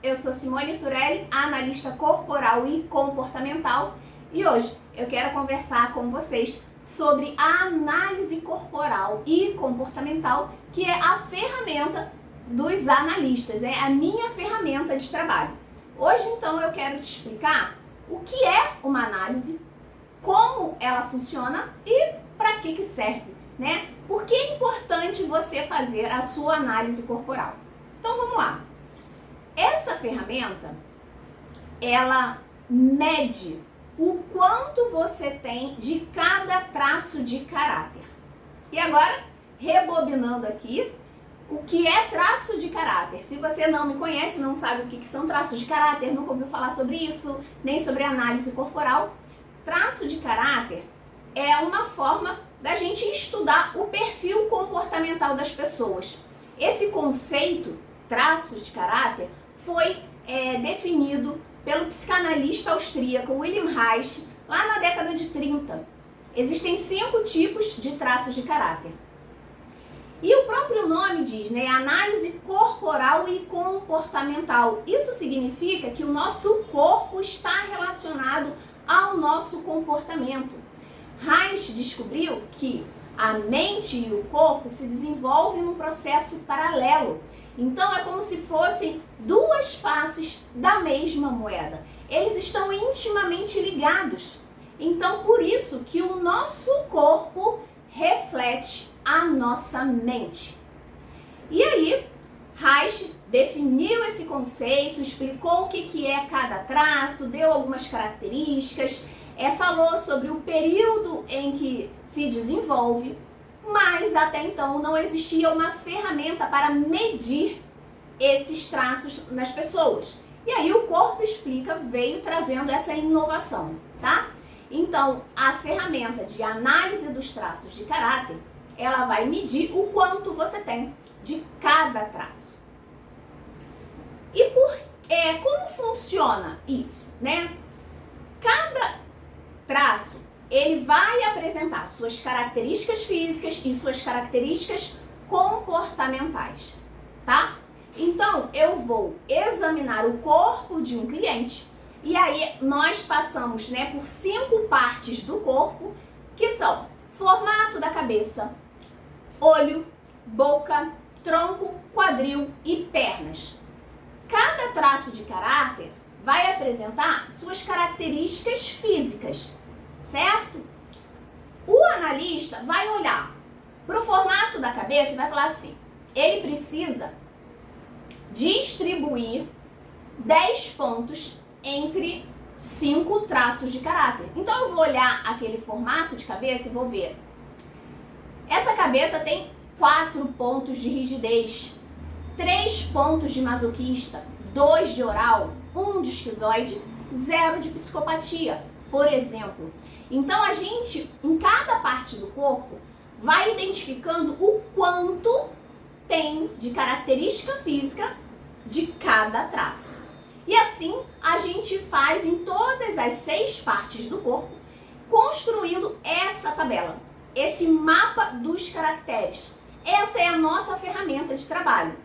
eu sou Simone Turelli, analista corporal e comportamental, e hoje eu quero conversar com vocês sobre a análise corporal e comportamental, que é a ferramenta dos analistas, é a minha ferramenta de trabalho. Hoje, então, eu quero te explicar o que é uma análise, como ela funciona e para que serve, né? Por que é importante você fazer a sua análise corporal? Então, vamos lá. Essa ferramenta, ela mede o quanto você tem de cada traço de caráter. E agora, rebobinando aqui, o que é traço de caráter? Se você não me conhece, não sabe o que são traços de caráter, nunca ouviu falar sobre isso, nem sobre análise corporal, traço de caráter é uma forma da gente estudar o perfil comportamental das pessoas. Esse conceito, traços de caráter, foi definido pelo psicanalista austríaco Wilhelm Reich lá na década de 30. Existem 5 tipos de traços de caráter. E o próprio nome diz, né, análise corporal e comportamental. Isso significa que o nosso corpo está relacionado ao nosso comportamento. Reich descobriu que a mente e o corpo se desenvolvem num processo paralelo. Então é como se fossem duas faces da mesma moeda. Eles estão intimamente ligados. Então por isso que o nosso corpo reflete a nossa mente. E aí, Reich definiu esse conceito, explicou o que é cada traço, deu algumas características, falou sobre o período em que se desenvolve, mas até então não existia uma ferramenta para medir esses traços nas pessoas. E aí o Corpo Explica veio trazendo essa inovação, tá? Então, a ferramenta de análise dos traços de caráter, ela vai medir o quanto você tem de cada traço. E como funciona isso, né? Cada traço, ele vai apresentar suas características físicas e suas características comportamentais, tá? Então, eu vou examinar o corpo de um cliente e aí nós passamos, né, por 5 partes do corpo, que são formato da cabeça, olho, boca, tronco, quadril e pernas. Cada traço de caráter vai apresentar suas características físicas, certo? O analista vai olhar para o formato da cabeça e vai falar assim, ele precisa distribuir 10 pontos entre 5 traços de caráter. Então eu vou olhar aquele formato de cabeça e vou ver. Essa cabeça tem 4 pontos de rigidez, 3 pontos de masoquista, 2 de oral, 1 de esquizoide, 0 de psicopatia, por exemplo. Então a gente, em cada parte do corpo, vai identificando o quanto tem de característica física de cada traço. E assim a gente faz em todas as 6 partes do corpo, construindo essa tabela, esse mapa dos caracteres. Essa é a nossa ferramenta de trabalho.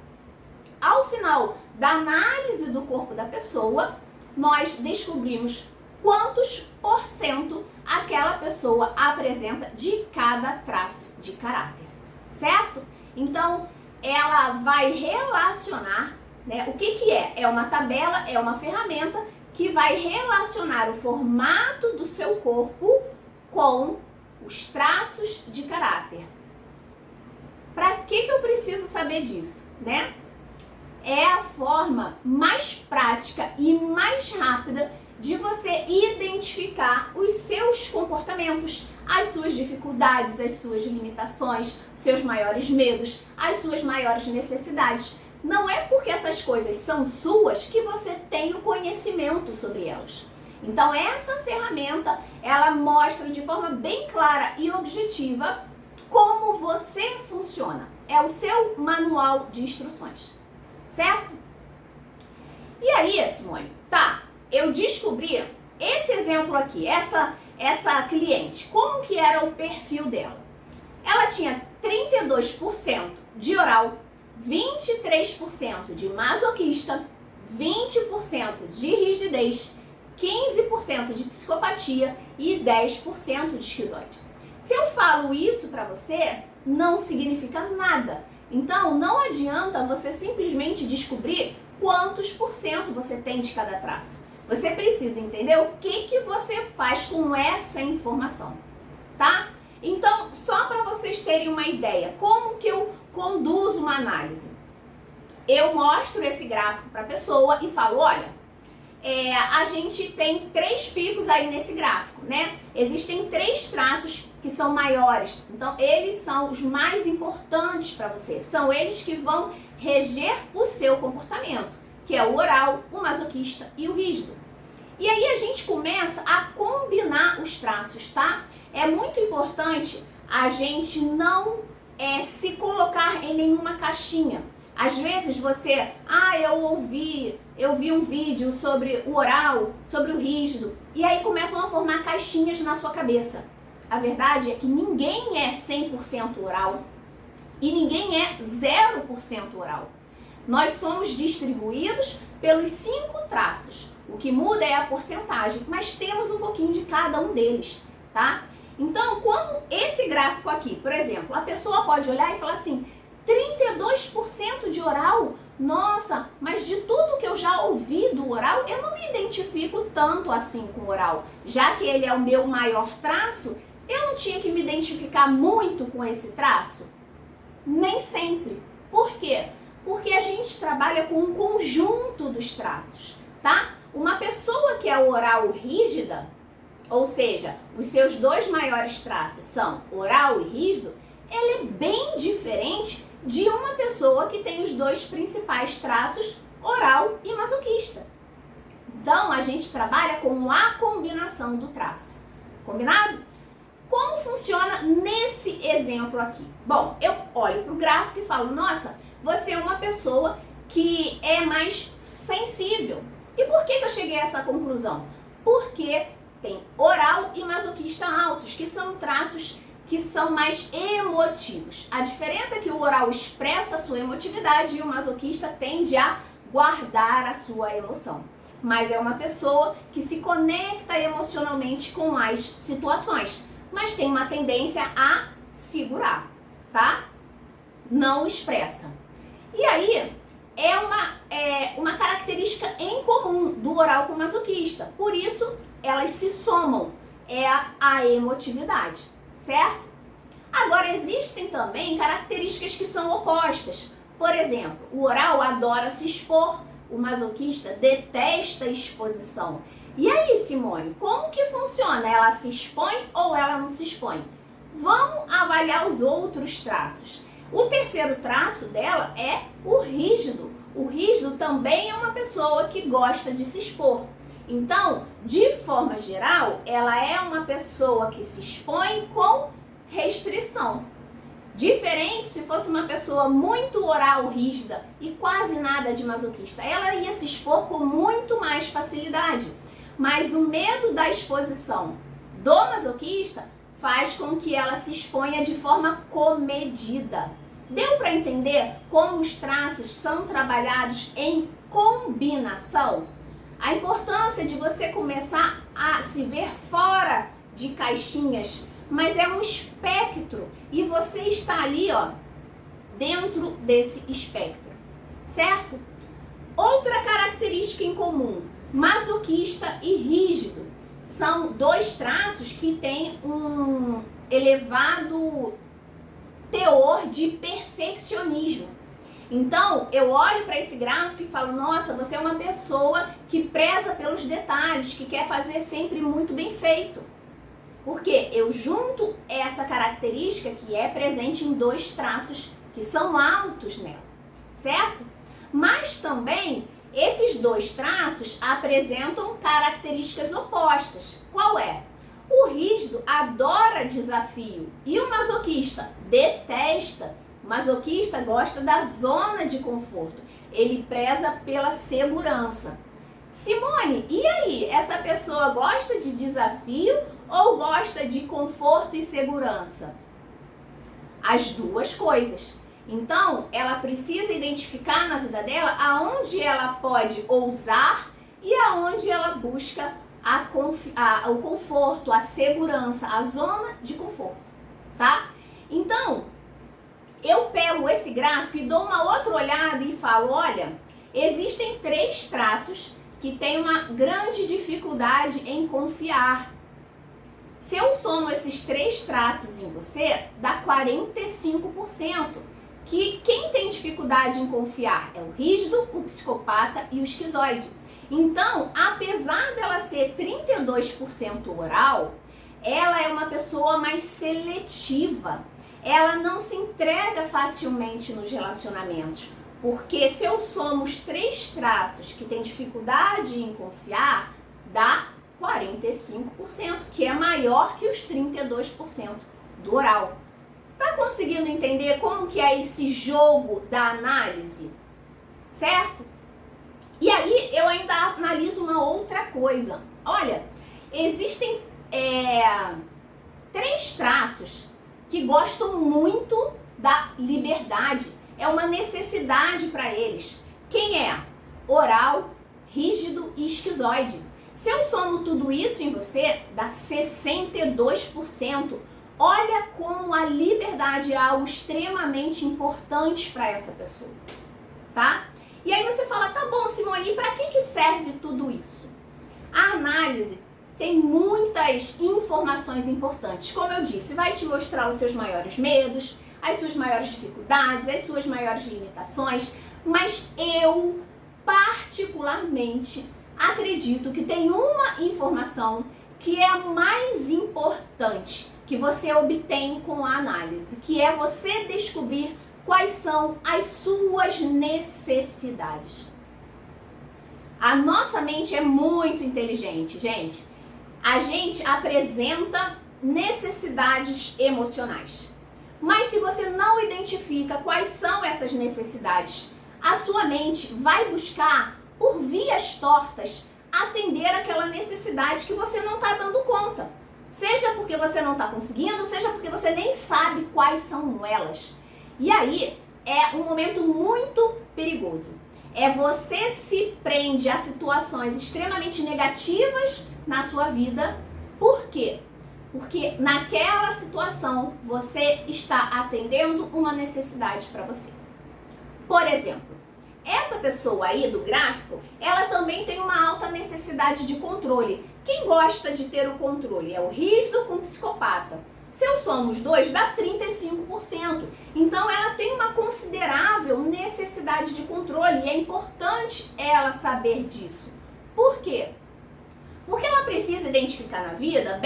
Ao final da análise do corpo da pessoa, nós descobrimos quantos % aquela pessoa apresenta de cada traço de caráter, certo? Então, ela vai relacionar, né? O que é? É uma tabela, é uma ferramenta que vai relacionar o formato do seu corpo com os traços de caráter. Para que eu preciso saber disso, né? É a forma mais prática e mais rápida de você identificar os seus comportamentos, as suas dificuldades, as suas limitações, seus maiores medos, as suas maiores necessidades. Não é porque essas coisas são suas que você tem o conhecimento sobre elas. Então essa ferramenta, ela mostra de forma bem clara e objetiva como você funciona. É o seu manual de instruções, certo? E aí, Simone, tá, eu descobri esse exemplo aqui, essa cliente, como que era o perfil dela? Ela tinha 32% de oral, 23% de masoquista, 20% de rigidez, 15% de psicopatia e 10% de esquizoide. Se eu falo isso para você, não significa nada. Então, não adianta você simplesmente descobrir quantos por cento você tem de cada traço. Você precisa entender o que você faz com essa informação, tá? Então, só para vocês terem uma ideia, como que eu conduzo uma análise? Eu mostro esse gráfico para a pessoa e falo, olha, a gente tem 3 picos aí nesse gráfico, né? Existem 3 traços que são maiores, então eles são os mais importantes para você, são eles que vão reger o seu comportamento, que é o oral, o masoquista e o rígido. E aí a gente começa a combinar os traços, tá? É muito importante a gente não se colocar em nenhuma caixinha. Às vezes você, eu vi um vídeo sobre o oral, sobre o rígido, e aí começam a formar caixinhas na sua cabeça. A verdade é que ninguém é 100% oral e ninguém é 0% oral. Nós somos distribuídos pelos 5 traços. O que muda é a porcentagem, mas temos um pouquinho de cada um deles, tá? Então, quando esse gráfico aqui, por exemplo, a pessoa pode olhar e falar assim, 32% de oral? Nossa, mas de tudo que eu já ouvi do oral, eu não me identifico tanto assim com o oral. Já que ele é o meu maior traço, eu não tinha que me identificar muito com esse traço? Nem sempre. Por quê? Porque a gente trabalha com um conjunto dos traços, tá? Uma pessoa que é oral rígida, ou seja, os seus 2 maiores traços são oral e rígido, ela é bem diferente de uma pessoa que tem os 2 principais traços, oral e masoquista. Então, a gente trabalha com a combinação do traço. Combinado? Como funciona nesse exemplo aqui? Bom, eu olho para o gráfico e falo, nossa, você é uma pessoa que é mais sensível. E por que eu cheguei a essa conclusão? Porque tem oral e masoquista altos, que são traços que são mais emotivos. A diferença é que o oral expressa a sua emotividade e o masoquista tende a guardar a sua emoção. Mas é uma pessoa que se conecta emocionalmente com as situações, mas tem uma tendência a segurar, tá? Não expressa. E aí, é uma característica em comum do oral com o masoquista. Por isso, elas se somam. É a emotividade, certo? Agora, existem também características que são opostas. Por exemplo, o oral adora se expor, o masoquista detesta exposição. E aí, Simone, como que funciona? Ela se expõe ou ela não se expõe? Vamos avaliar os outros traços. O terceiro traço dela é o rígido. O rígido também é uma pessoa que gosta de se expor. Então, de forma geral, ela é uma pessoa que se expõe com restrição. Diferente se fosse uma pessoa muito oral, rígida e quase nada de masoquista. Ela ia se expor com muito mais facilidade. Mas o medo da exposição do masoquista faz com que ela se exponha de forma comedida. Deu para entender como os traços são trabalhados em combinação? A importância de você começar a se ver fora de caixinhas, mas é um espectro e você está ali, ó, dentro desse espectro, certo? Outra característica em comum, masoquista e rígido, são 2 traços que têm um elevado teor de perfeccionismo. Então, eu olho para esse gráfico e falo, nossa, você é uma pessoa que preza pelos detalhes, que quer fazer sempre muito bem feito. Porque eu junto essa característica que é presente em 2 traços que são altos nela, certo? Mas também esses 2 traços apresentam características opostas. Qual é? O rígido adora desafio e o masoquista detesta. O masoquista gosta da zona de conforto. Ele preza pela segurança. Simone, e aí? Essa pessoa gosta de desafio ou gosta de conforto e segurança? As 2 coisas. Então, ela precisa identificar na vida dela aonde ela pode ousar e aonde ela busca o conforto, a segurança, a zona de conforto, tá? Então, eu pego esse gráfico e dou uma outra olhada e falo, olha, existem 3 traços que têm uma grande dificuldade em confiar. Se eu somo esses 3 traços em você, dá 45%. Que quem tem dificuldade em confiar é o rígido, o psicopata e o esquizoide. Então, apesar dela ser 32% oral, ela é uma pessoa mais seletiva. Ela não se entrega facilmente nos relacionamentos. Porque se eu somo os 3 traços que tem dificuldade em confiar, dá 45%, que é maior que os 32% do oral. Tá conseguindo entender como que é esse jogo da análise? Certo? E aí eu ainda analiso uma outra coisa. Olha, existem 3 traços que gostam muito da liberdade. É uma necessidade para eles. Quem é? Oral, rígido e esquizoide. Se eu somo tudo isso em você, dá 62%. Olha como a liberdade é algo extremamente importante para essa pessoa, tá? E aí você fala, tá bom, Simone, para que serve tudo isso? A análise tem muitas informações importantes. Como eu disse, vai te mostrar os seus maiores medos, as suas maiores dificuldades, as suas maiores limitações, mas eu particularmente acredito que tem uma informação que é a mais importante que você obtém com a análise, que é você descobrir quais são as suas necessidades. A nossa mente é muito inteligente, gente. A gente apresenta necessidades emocionais. Mas se você não identifica quais são essas necessidades, a sua mente vai buscar, por vias tortas, atender aquela necessidade que você não está dando conta. Seja porque você não está conseguindo, seja porque você nem sabe quais são elas. E aí é um momento muito perigoso. Você se prende a situações extremamente negativas na sua vida. Por quê? Porque naquela situação você está atendendo uma necessidade para você. Por exemplo, essa pessoa aí do gráfico, ela também tem uma alta necessidade de controle. Quem gosta de ter o controle é o rígido com o psicopata. Se eu somo os dois, dá 35%. Então ela tem uma considerável necessidade de controle e é importante ela saber disso. Por quê? Porque ela precisa identificar na vida,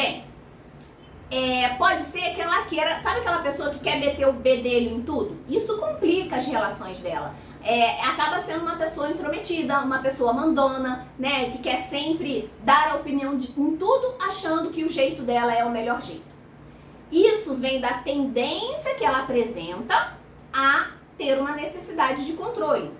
pode ser que ela queira, sabe aquela pessoa que quer meter o bedelho em tudo? Isso complica as relações dela. Acaba sendo uma pessoa intrometida, uma pessoa mandona, né? Que quer sempre dar a opinião em tudo, achando que o jeito dela é o melhor jeito. Isso vem da tendência que ela apresenta a ter uma necessidade de controle.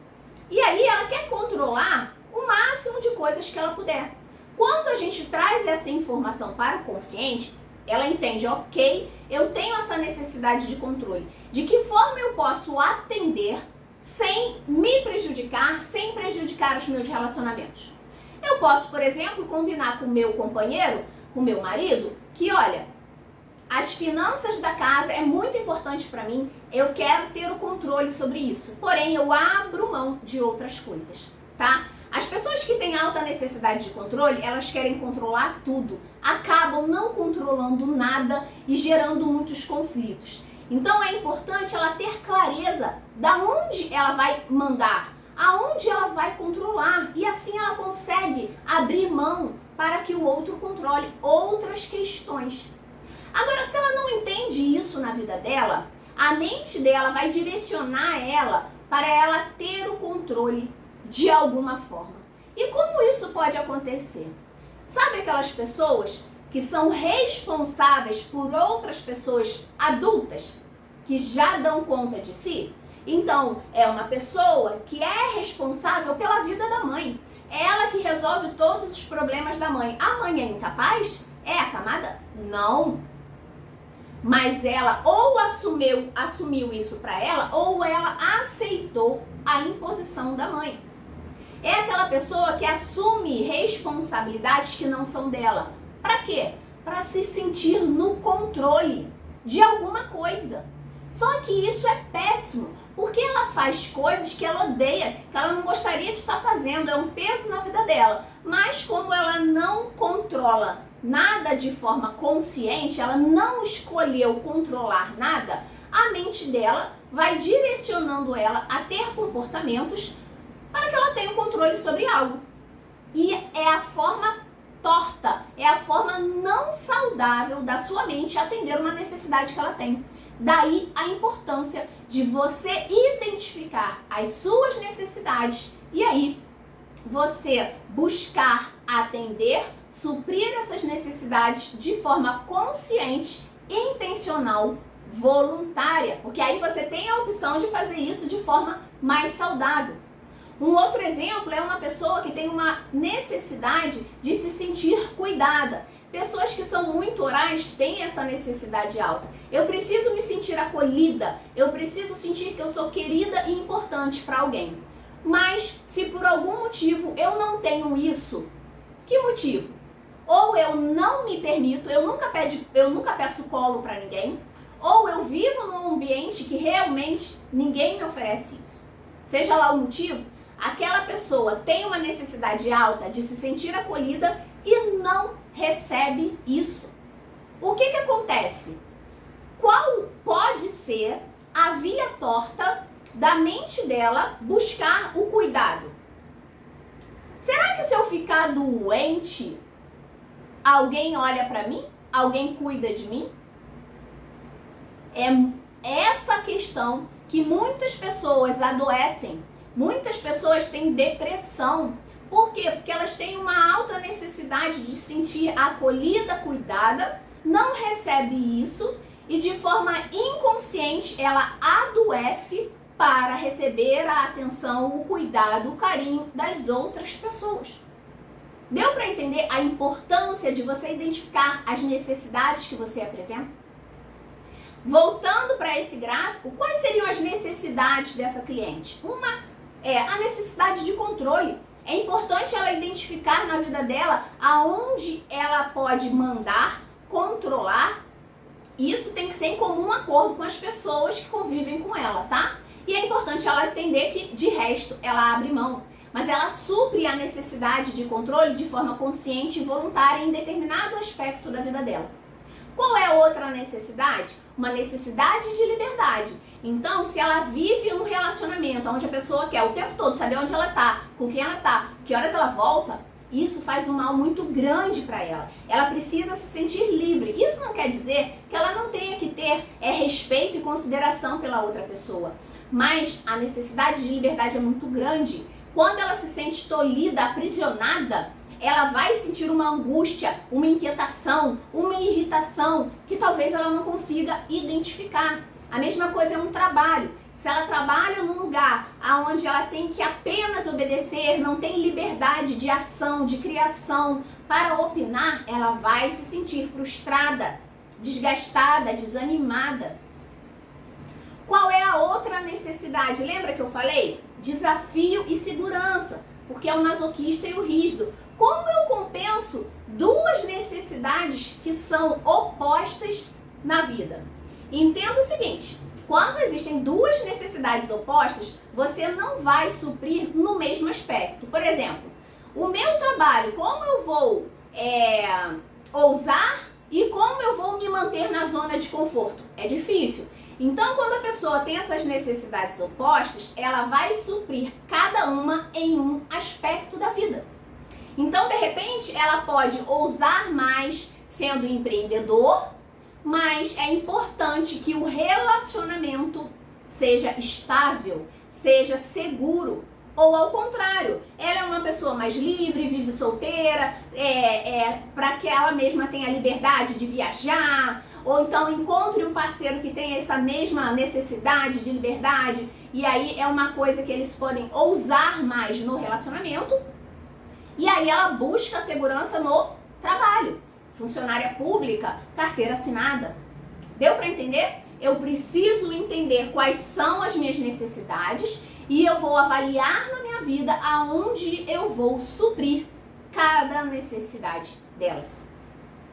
E aí ela quer controlar o máximo de coisas que ela puder. Quando a gente traz essa informação para o consciente, ela entende, ok, eu tenho essa necessidade de controle. De que forma eu posso atender sem me prejudicar, sem prejudicar os meus relacionamentos? Eu posso, por exemplo, combinar com o meu companheiro, com o meu marido, que olha, as finanças da casa é muito importante para mim, eu quero ter o controle sobre isso, porém eu abro mão de outras coisas, tá? As pessoas que têm alta necessidade de controle, elas querem controlar tudo, acabam não controlando nada e gerando muitos conflitos. Então é importante ela ter clareza da onde ela vai mandar, aonde ela vai controlar, e assim ela consegue abrir mão para que o outro controle outras questões. Agora, se ela não entende isso na vida dela, a mente dela vai direcionar ela para ela ter o controle de alguma forma. E como isso pode acontecer? Sabe aquelas pessoas que são responsáveis por outras pessoas adultas que já dão conta de si? Então, é uma pessoa que é responsável pela vida da mãe. É ela que resolve todos os problemas da mãe. A mãe é incapaz? É acamada? Não. mas ela ou assumiu isso para ela, ou ela aceitou a imposição da mãe. É aquela pessoa que assume responsabilidades que não são dela. Para quê? Para se sentir no controle de alguma coisa. Só que isso é péssimo, porque ela faz coisas que ela odeia, que ela não gostaria de estar fazendo, é um peso na vida dela. Mas como ela não controla nada de forma consciente, ela não escolheu controlar nada, a mente dela vai direcionando ela a ter comportamentos para que ela tenha o controle sobre algo. E é a forma torta, é a forma não saudável da sua mente atender uma necessidade que ela tem. Daí a importância de você identificar as suas necessidades e aí você buscar atender, suprir essas necessidades de forma consciente, intencional, voluntária, porque aí você tem a opção de fazer isso de forma mais saudável. Um outro exemplo é uma pessoa que tem uma necessidade de se sentir cuidada. Pessoas que são muito orais têm essa necessidade alta. Eu preciso me sentir acolhida, eu preciso sentir que eu sou querida e importante para alguém. Mas se por algum motivo eu não tenho isso, que motivo? Ou eu não me permito, eu nunca peço colo para ninguém, ou eu vivo num ambiente que realmente ninguém me oferece isso. Seja lá o motivo, aquela pessoa tem uma necessidade alta de se sentir acolhida e não recebe isso. O que acontece? Qual pode ser a via torta da mente dela buscar o cuidado? Será que se eu ficar doente, alguém olha para mim? Alguém cuida de mim? É essa questão que muitas pessoas adoecem. Muitas pessoas têm depressão. Por quê? Porque elas têm uma alta necessidade de se sentir acolhida, cuidada, não recebe isso e de forma inconsciente ela adoece para receber a atenção, o cuidado, o carinho das outras pessoas. Deu para entender a importância de você identificar as necessidades que você apresenta? Voltando para esse gráfico, quais seriam as necessidades dessa cliente? Uma é a necessidade de controle. É importante ela identificar na vida dela aonde ela pode mandar, controlar. Isso tem que ser em comum acordo com as pessoas que convivem com ela, tá? E é importante ela entender que, de resto, ela abre mão. Mas ela supre a necessidade de controle de forma consciente e voluntária em determinado aspecto da vida dela. Qual é outra necessidade? Uma necessidade de liberdade. Então, se ela vive um relacionamento onde a pessoa quer o tempo todo saber onde ela tá, com quem ela tá, que horas ela volta, isso faz um mal muito grande para ela. Ela precisa se sentir livre. Isso não quer dizer que ela não tenha que ter respeito e consideração pela outra pessoa. Mas a necessidade de liberdade é muito grande. Quando ela se sente tolhida, aprisionada, ela vai sentir uma angústia, uma inquietação, uma irritação que talvez ela não consiga identificar. A mesma coisa é um trabalho. Se ela trabalha num lugar onde ela tem que apenas obedecer, não tem liberdade de ação, de criação para opinar, ela vai se sentir frustrada, desgastada, desanimada. Qual é a outra necessidade? Lembra que eu falei? Desafio e segurança, porque é o masoquista e o rígido. Como eu compenso duas necessidades que são opostas na vida? Entenda o seguinte, quando existem duas necessidades opostas, você não vai suprir no mesmo aspecto. Por exemplo, o meu trabalho, como eu vou ousar e como eu vou me manter na zona de conforto? É difícil. Então, quando a pessoa tem essas necessidades opostas, ela vai suprir cada uma em um aspecto da vida. Então, de repente, ela pode ousar mais sendo empreendedor, mas é importante que o relacionamento seja estável, seja seguro. Ou ao contrário, ela é uma pessoa mais livre, vive solteira, para que ela mesma tenha liberdade de viajar, ou então encontre um parceiro que tenha essa mesma necessidade de liberdade, e aí é uma coisa que eles podem ousar mais no relacionamento, e aí ela busca segurança no trabalho. Funcionária pública, carteira assinada. Deu para entender? Eu preciso entender quais são as minhas necessidades e eu vou avaliar na minha vida aonde eu vou suprir cada necessidade delas.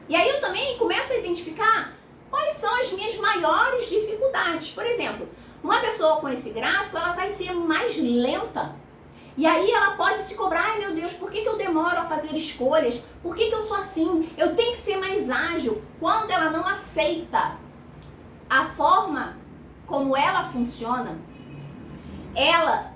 E aí eu também começo a identificar quais são as minhas maiores dificuldades. Por exemplo, uma pessoa com esse gráfico, ela vai ser mais lenta. E aí ela pode se cobrar, ai meu Deus, por que eu demoro a fazer escolhas? Por que eu sou assim? Eu tenho que ser mais ágil. Quando ela não aceita a forma como ela funciona, ela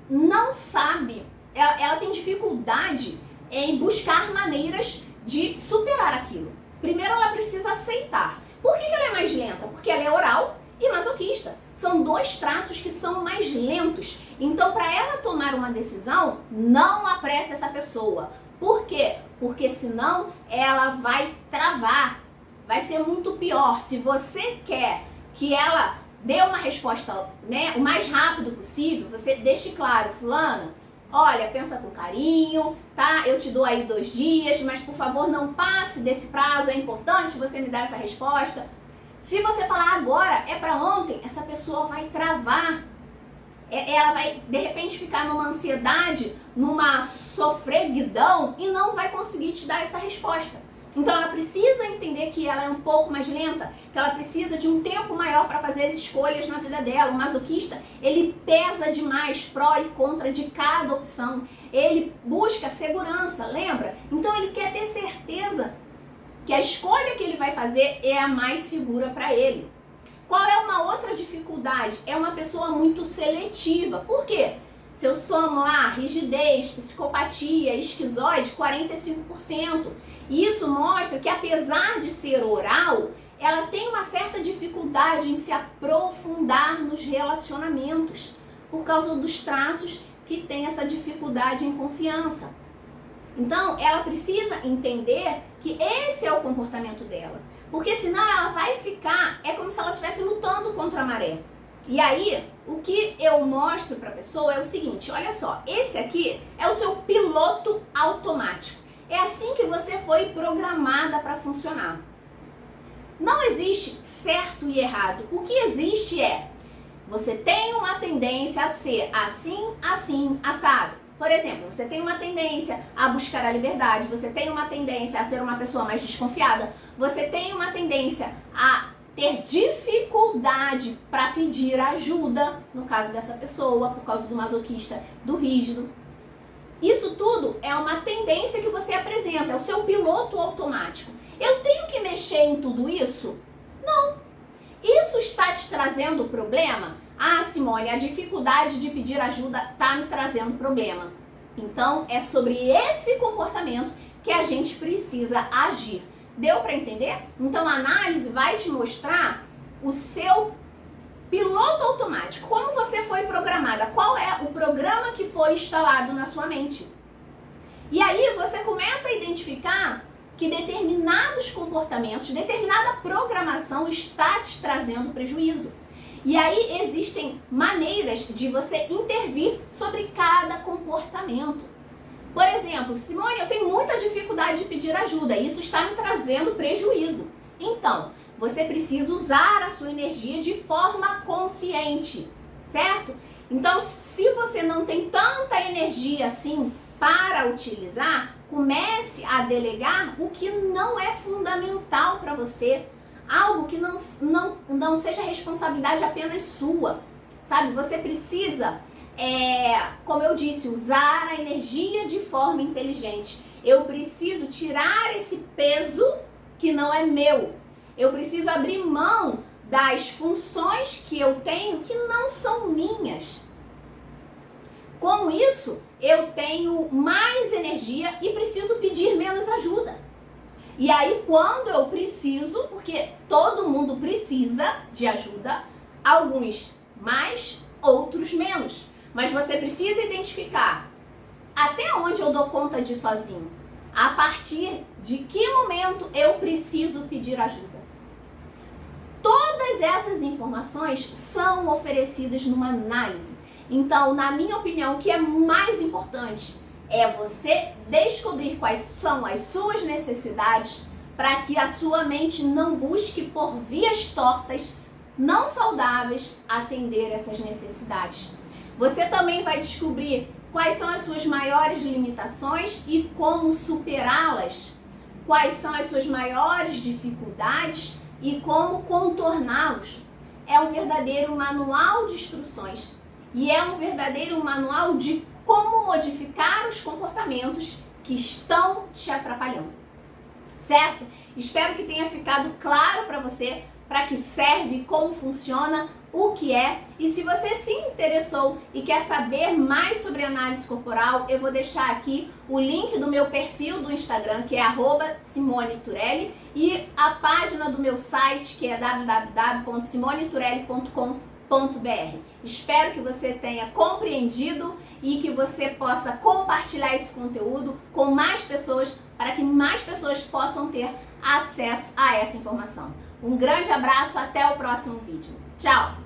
não sabe, ela tem dificuldade em buscar maneiras de superar aquilo. Primeiro ela precisa aceitar. Por que ela é mais lenta? Porque ela é oral e masoquista. São dois traços que são mais lentos. Então, para ela tomar uma decisão, não apresse essa pessoa. Por quê? Porque senão ela vai travar. Vai ser muito pior. Se você quer que ela dê uma resposta, né, o mais rápido possível, você deixe claro, fulana, olha, pensa com carinho, tá? Eu te dou aí 2 dias, mas por favor não passe desse prazo, é importante você me dar essa resposta. Se você falar agora, é para ontem, essa pessoa vai travar. Ela vai, de repente, ficar numa ansiedade, numa sofreguidão e não vai conseguir te dar essa resposta. Então ela precisa entender que ela é um pouco mais lenta, que ela precisa de um tempo maior para fazer as escolhas na vida dela. O masoquista, ele pesa demais pró e contra de cada opção. Ele busca segurança, lembra? Então ele quer ter certeza que a escolha que ele vai fazer é a mais segura para ele. Qual é uma outra dificuldade? É uma pessoa muito seletiva. Por quê? Se eu somo lá rigidez, psicopatia, esquizoide, 45%. Isso mostra que apesar de ser oral, ela tem uma certa dificuldade em se aprofundar nos relacionamentos, por causa dos traços que tem essa dificuldade em confiança. Então, ela precisa entender que esse é o comportamento dela, porque senão ela vai ficar, é como se ela estivesse lutando contra a maré. E aí, o que eu mostro para a pessoa é o seguinte, olha só, esse aqui é o seu piloto automático. É assim que você foi programada para funcionar. Não existe certo e errado. O que existe é, você tem uma tendência a ser assim, assim, assado. Por exemplo, você tem uma tendência a buscar a liberdade, você tem uma tendência a ser uma pessoa mais desconfiada, você tem uma tendência a ter dificuldade para pedir ajuda, no caso dessa pessoa, por causa do masoquista, do rígido. Isso tudo é uma tendência que você apresenta, é o seu piloto automático. Eu tenho que mexer em tudo isso? Não. Isso está te trazendo problema? Ah, Simone, a dificuldade de pedir ajuda está me trazendo problema. Então, é sobre esse comportamento que a gente precisa agir. Deu para entender? Então, a análise vai te mostrar o seu piloto automático, como você foi programada, qual é o programa que foi instalado na sua mente. E aí você começa a identificar que determinados comportamentos, determinada programação está te trazendo prejuízo. E aí existem maneiras de você intervir sobre cada comportamento. Por exemplo, Simone, eu tenho muita dificuldade de pedir ajuda, isso está me trazendo prejuízo. Então, você precisa usar a sua energia de forma consciente, certo? Então, se você não tem tanta energia assim para utilizar, comece a delegar o que não é fundamental para você, algo que não seja responsabilidade apenas sua, sabe? Você precisa, como eu disse, usar a energia de forma inteligente. Eu preciso tirar esse peso que não é meu. Eu preciso abrir mão das funções que eu tenho que não são minhas. Com isso, eu tenho mais energia e preciso pedir menos ajuda. E aí, quando eu preciso, porque todo mundo precisa de ajuda, alguns mais, outros menos. Mas você precisa identificar até onde eu dou conta de sozinho. A partir de que momento eu preciso pedir ajuda. Todas essas informações são oferecidas numa análise. Então, na minha opinião, o que é mais importante é você descobrir quais são as suas necessidades para que a sua mente não busque por vias tortas, não saudáveis, atender essas necessidades. Você também vai descobrir quais são as suas maiores limitações e como superá-las, quais são as suas maiores dificuldades e como contorná-los. É um verdadeiro manual de instruções e é um verdadeiro manual de como modificar os comportamentos que estão te atrapalhando. Certo? Espero que tenha ficado claro para você para que serve, como funciona, o que é. E se você se interessou e quer saber mais sobre análise corporal, eu vou deixar aqui o link do meu perfil do Instagram, que é @SimoneTurelli, e a página do meu site, que é www.simoneturelli.com.br. Espero que você tenha compreendido e que você possa compartilhar esse conteúdo com mais pessoas, para que mais pessoas possam ter acesso a essa informação. Um grande abraço, até o próximo vídeo. Tchau!